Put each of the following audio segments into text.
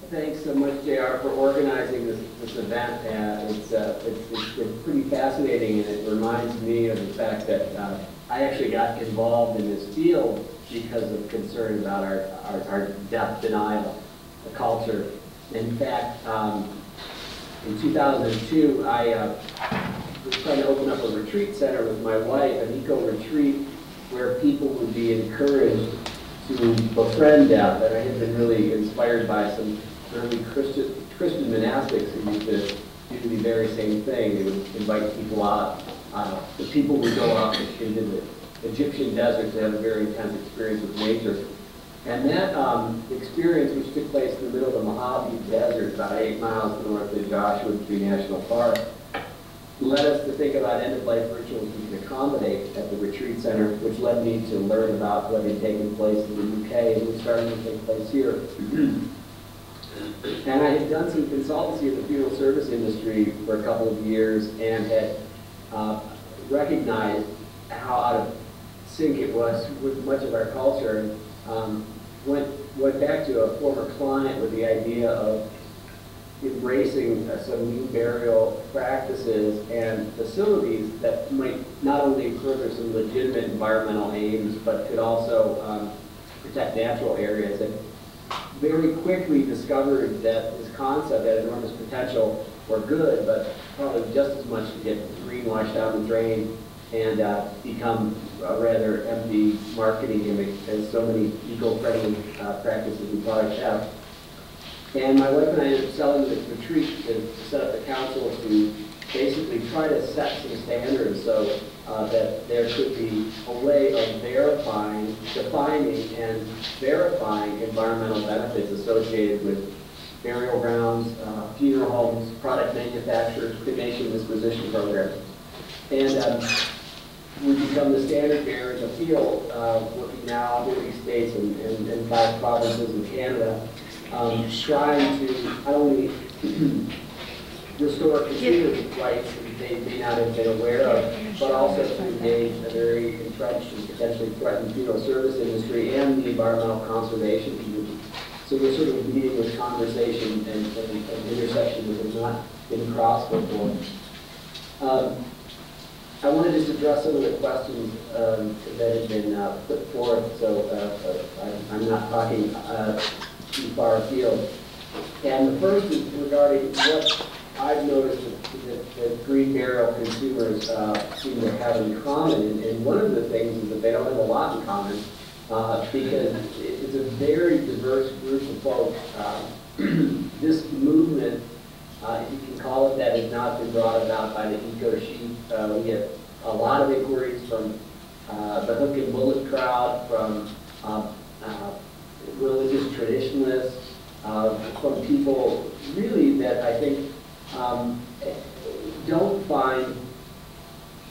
Thanks so much, JR, for organizing this event. It's pretty fascinating, and it reminds me of the fact that I actually got involved in this field because of concern about our death denial culture. In fact, in 2002, I was trying to open up a retreat center with my wife, an eco-retreat, where people would be encouraged to befriend death. And I had been really inspired by some early Christian monastics who used to do the very same thing. They would invite people out. The people would go out into the Egyptian desert to have a very intense experience with nature. And that experience, which took place in the middle of the Mojave Desert, about 8 miles north of Joshua Tree National Park, led us to think about end-of-life rituals we could accommodate at the retreat center, which led me to learn about what had taken place in the UK and was starting to take place here. And I had done some consultancy in the funeral service industry for a couple of years and had recognized how out of sync it was with much of our culture. And went back to a former client with the idea of embracing some new burial practices and facilities that might not only further some legitimate environmental aims, but could also protect natural areas. And very quickly discovered that this concept had enormous potential for good, but probably just as much to get greenwashed down the drain and become a rather empty marketing gimmick as so many eco-friendly practices and products have. And my wife and I ended up selling the retreat to set up the council to basically try to set some standards so that there could be a way of verifying, defining, and verifying environmental benefits associated with burial grounds, funeral homes, product manufacturers, cremation disposition programs. And we become the standard bearer in the field, working now in 50 states and 5 provinces in Canada, trying to not only restore consumers' rights that they may not have been aware of, but also to engage a very entrenched and potentially threatened funeral service industry and the environmental conservation community. So we're sort of leading this conversation and intersection that has not been crossed before. I want to just address some of the questions that have been put forth, so I'm not talking too far afield. And the first is regarding what I've noticed that green burial consumers seem to have in common. And one of the things is that they don't have a lot in common because it's a very diverse group of folks. This movement, if you can call it that, has not been brought about by the eco-chic. We get a lot of inquiries from the hook and bullet crowd, from religious traditionalists, from people really that I think don't find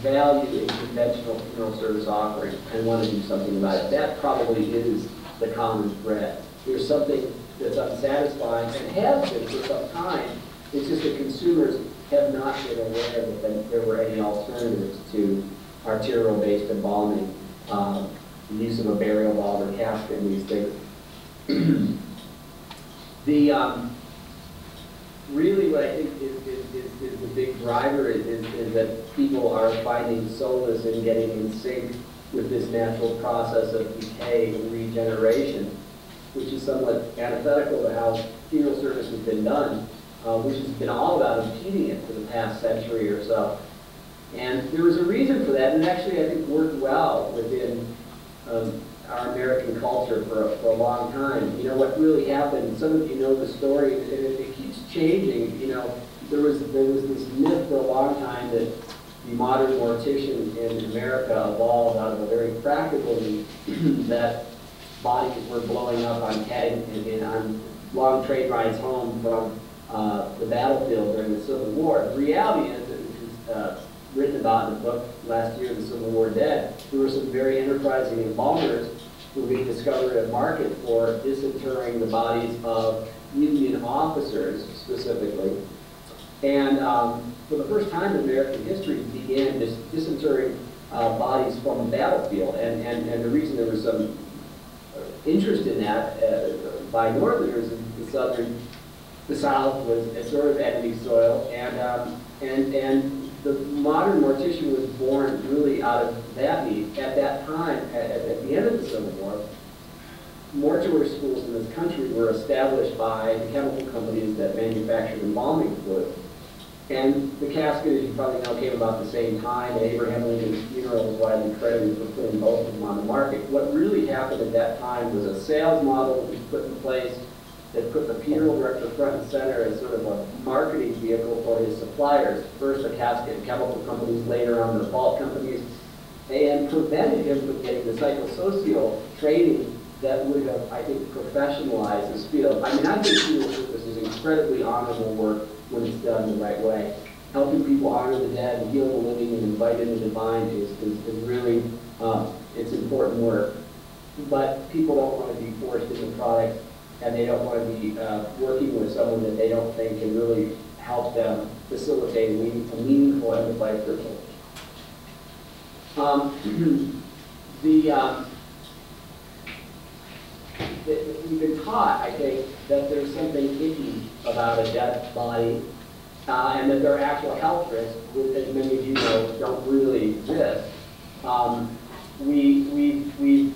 value in conventional funeral service offerings and want to do something about it. That probably is the common thread. There's something that's unsatisfying and has been for some time. It's just that consumers have not been aware that there were any alternatives to arterial-based embalming, the use of a burial vault or casket and these things. Really what I think is the big driver is that people are finding solace in getting in sync with this natural process of decay and regeneration, which is somewhat antithetical to how funeral service has been done, which has been all about impeding it for the past century or so. And there was a reason for that, and actually I think worked well within our American culture for a long time. You know, what really happened, some of you know the story, and it keeps changing. You know, there was this myth for a long time that the modern mortician in America evolved out of a very practical need that bodies were blowing up on long train rides home from the battlefield during the Civil War. The reality is that it was written about in the book last year, The Civil War Dead. There were some very enterprising embalmers who we discovered a market for disinterring the bodies of Union officers specifically. And for the first time in American history began disinterring bodies from the battlefield. And the reason there was some interest in that by Northerners is the South was a sort of enemy soil, and the modern mortician was born really out of that need. At that time, at the end of the Civil War, mortuary schools in this country were established by the chemical companies that manufactured embalming fluid. And the casket, as you probably know, came about the same time, and Abraham Lincoln's funeral was widely credited for putting both of them on the market. What really happened at that time was a sales model that was put in place that put the funeral director front and center as sort of a marketing vehicle for his suppliers. First the casket and chemical companies, later on the vault companies, and prevented him from getting the psychosocial training that would have, I think, professionalized this field. I mean, I think funeral service is incredibly honorable work when it's done the right way. Helping people honor the dead and heal the living and invite in the divine is really, it's important work. But people don't want to be forced into products, and they don't want to be working with someone that they don't think can really help them facilitate a meaningful end-of-life ritual. We've been taught, I think, that there's something icky about a dead body, and that there are actual health risks, which, as many of you know, don't really exist. We've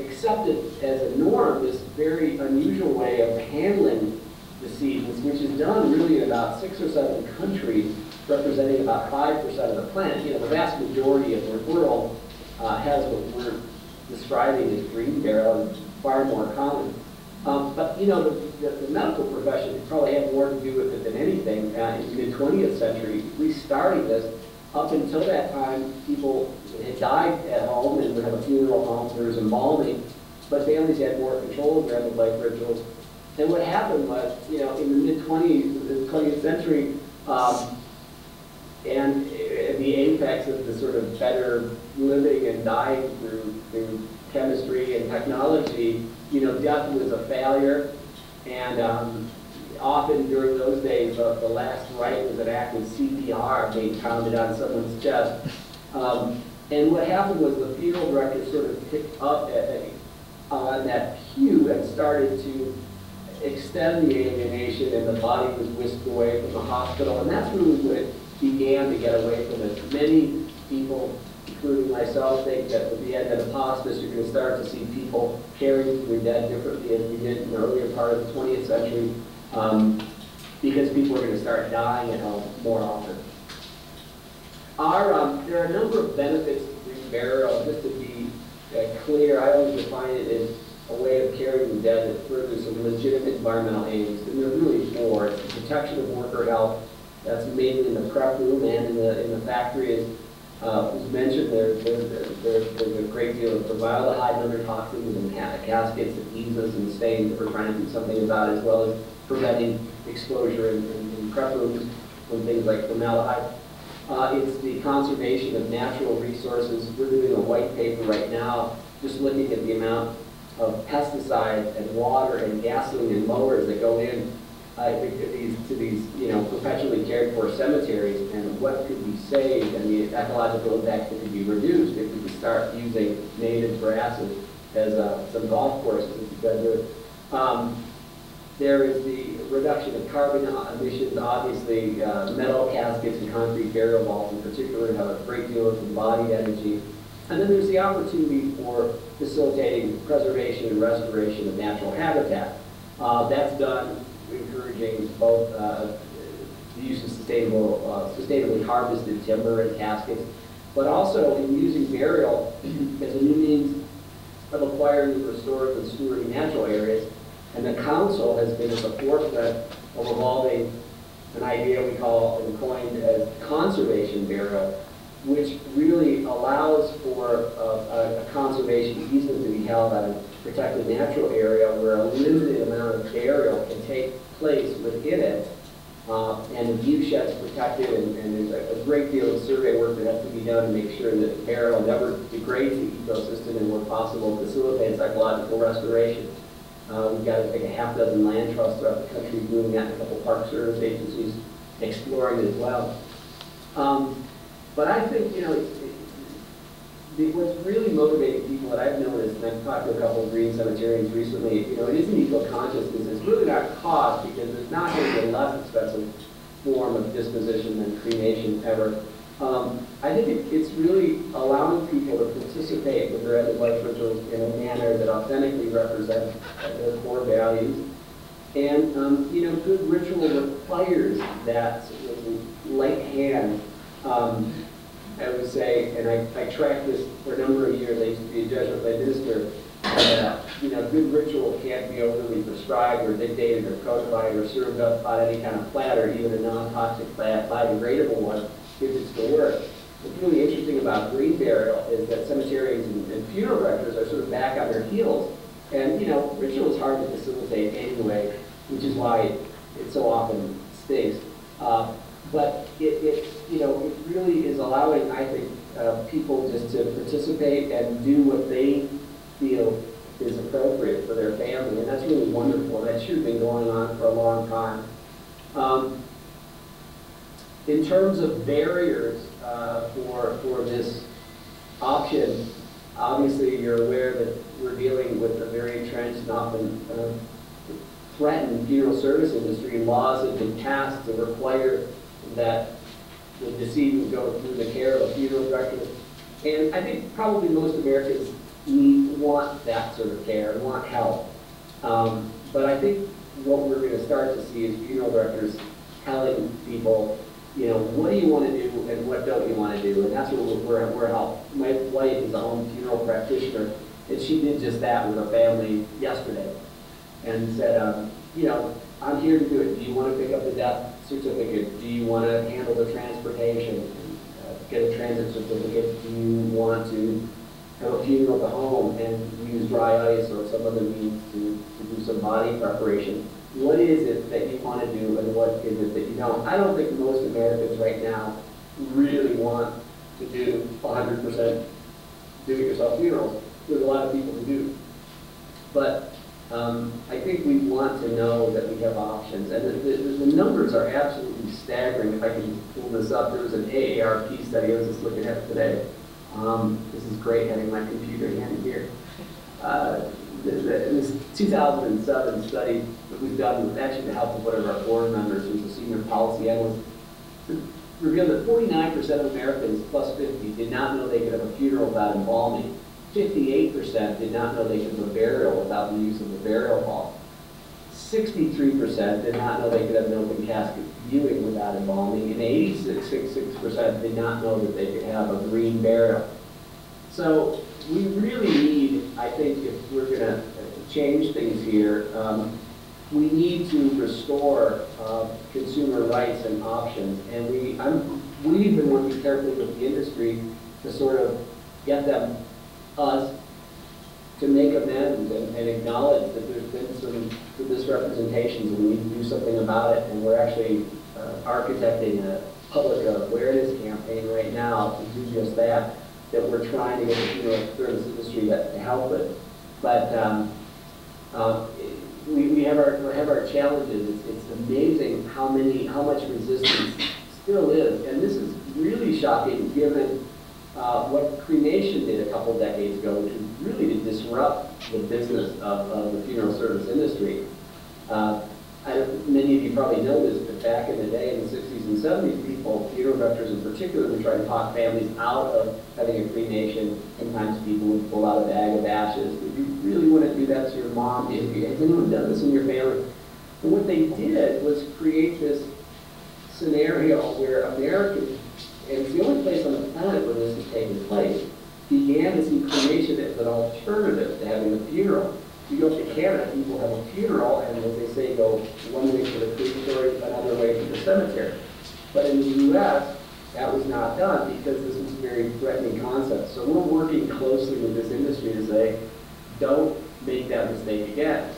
accepted as a norm this very unusual way of handling decedents, which is done really in about 6 or 7 countries, representing about 5% of the planet. You know, the vast majority of the world has what we're describing as green burial, and far more common. But you know, the medical profession probably had more to do with it than anything. In the 20th century, restarting this. Up until that time, people had died at home and would have a funeral home. There was embalming, but families had more control of their end-of-life rituals. And what happened was, you know, in the mid-20s, the 20th century, and the apex of the sort of better living and dying through chemistry and technology, you know, death was a failure, and often during those days, the last rite was an act of CPR being pounded on someone's chest. And what happened was the funeral director sort of picked up on that cue and started to extend the alienation, and the body was whisked away from the hospital, and that's really when it began to get away from it. Many people, including myself, think that with the advent of hospice, you're going to start to see people caring for their dead differently as we did in the earlier part of the 20th century, because people are going to start dying at home more often. There are a number of benefits to green burial. Just to be clear, I always define it as a way of caring the dead that furthers some legitimate environmental aims, and there are really 4. It's the protection of worker health. That's mainly in the prep room and in the factory. As was mentioned, there's a great deal of formaldehyde and other toxins in caskets that eases and stains that we're trying to do something about, as well as preventing exposure in prep rooms from things like formaldehyde. It's the conservation of natural resources. We're doing a white paper right now, just looking at the amount of pesticides and water and gasoline and mowers that go in to these you know, perpetually cared for cemeteries, and what could be saved and the ecological impact that could be reduced if we could start using native grasses as some golf courses that you guys do. There is the reduction of carbon emissions. Obviously, metal caskets and concrete burial vaults in particular have a great deal of embodied energy. And then there's the opportunity for facilitating preservation and restoration of natural habitat. That's done encouraging both the use of sustainably harvested timber and caskets, but also in using burial as a new means of acquiring, restoring, and stewarding natural areas. And the council has been at the forefront of evolving an idea we call and coined as conservation burial, which really allows for a conservation easement to be held on a protected natural area where a limited amount of burial can take place within it, and the view shed's protected, and there's a great deal of survey work that has to be done to make sure that burial never degrades the ecosystem and, where possible, facilitate psychological restoration. We've got, I think, a half dozen land trusts throughout the country doing that, and a couple park service agencies exploring it as well. But I think, you know, what's really motivating people that I've noticed, and I've talked to a couple of green cemeterians recently, you know, it isn't eco-consciousness. It's really not cost, because it's not going to be a less expensive form of disposition than cremation ever. I think it's really allowing people to participate with their end-of-life rituals in a manner that authentically represents their core values. And, you know, good ritual requires that sort of light hand, I would say, and I tracked this for a number of years. I used to be a Jesuit lay minister. You know, good ritual can't be overly prescribed or dictated or codified or served up on any kind of platter, even a non-toxic biodegradable one, if it's to work. What's really interesting about green burial is that cemeteries and funeral directors are sort of back on their heels. And, you know, ritual is hard to facilitate anyway, which is why it so often stinks. But you know, it really is allowing, I think, people just to participate and do what they feel is appropriate for their family, and that's really wonderful. And that should have been going on for a long time. In terms of barriers for this option, obviously you're aware that we're dealing with a very entrenched and often threatened funeral service industry. Laws have been passed to require that the decedent go through the care of a funeral director. And I think probably most Americans want that sort of care and want help. But I think what we're going to start to see is funeral directors telling people, you know, what do you want to do and what don't you want to do? And that's what we're helping. My wife is a home funeral practitioner, and she did just that with her family yesterday. And said, you know, I'm here to do it. Do you want to pick up the death certificate? Do you want to handle the transportation? Get a transit certificate? Do you want to have a funeral at the home and use dry ice or some other means to do some body preparation? What is it that you want to do and what is it that you don't? I don't think most Americans right now really want to do 100% do-it-yourself funerals. There's a lot of people who do. But I think we want to know that we have options. And the numbers are absolutely staggering. If I can pull this up, there was an AARP study I was just looking at today. This is great having my computer handy here. This 2007 study that was done with actually the help of one of our board members, who's a senior policy analyst, revealed that 49% of Americans plus 50 did not know they could have a funeral without embalming. 58% did not know they could have a burial without the use of a burial vault. 63% did not know they could have an open casket viewing without embalming, and 86% did not know that they could have a green burial. So we really need, I think, if we're going to change things here, we need to restore consumer rights and options. And we've been working carefully with the industry to sort of get us to make amends and acknowledge that there's been some misrepresentations and we need to do something about it. And we're actually architecting a public awareness campaign right now to do just that we're trying to get the funeral service industry to help with. But we have our challenges. It's amazing how much resistance still is, and this is really shocking given what cremation did a couple decades ago, which was really to disrupt the business of the funeral service industry. Many of you probably know this, but back in the day, in the 60s and 70s, funeral directors in particular, would try to talk families out of having a cremation. Sometimes people would pull out a bag of ashes. Would you really want to do that to your mom? Has anyone done this in your family? And what they did was create this scenario where Americans, and it's the only place on the planet where this is taking place, began to see cremation as an alternative to having a funeral. You go to Canada, people have a funeral, and as they say, go one way to the crematory, another way to the cemetery. But in the U.S., that was not done because this was a very threatening concept. So we're working closely with this industry to say, don't make that mistake again.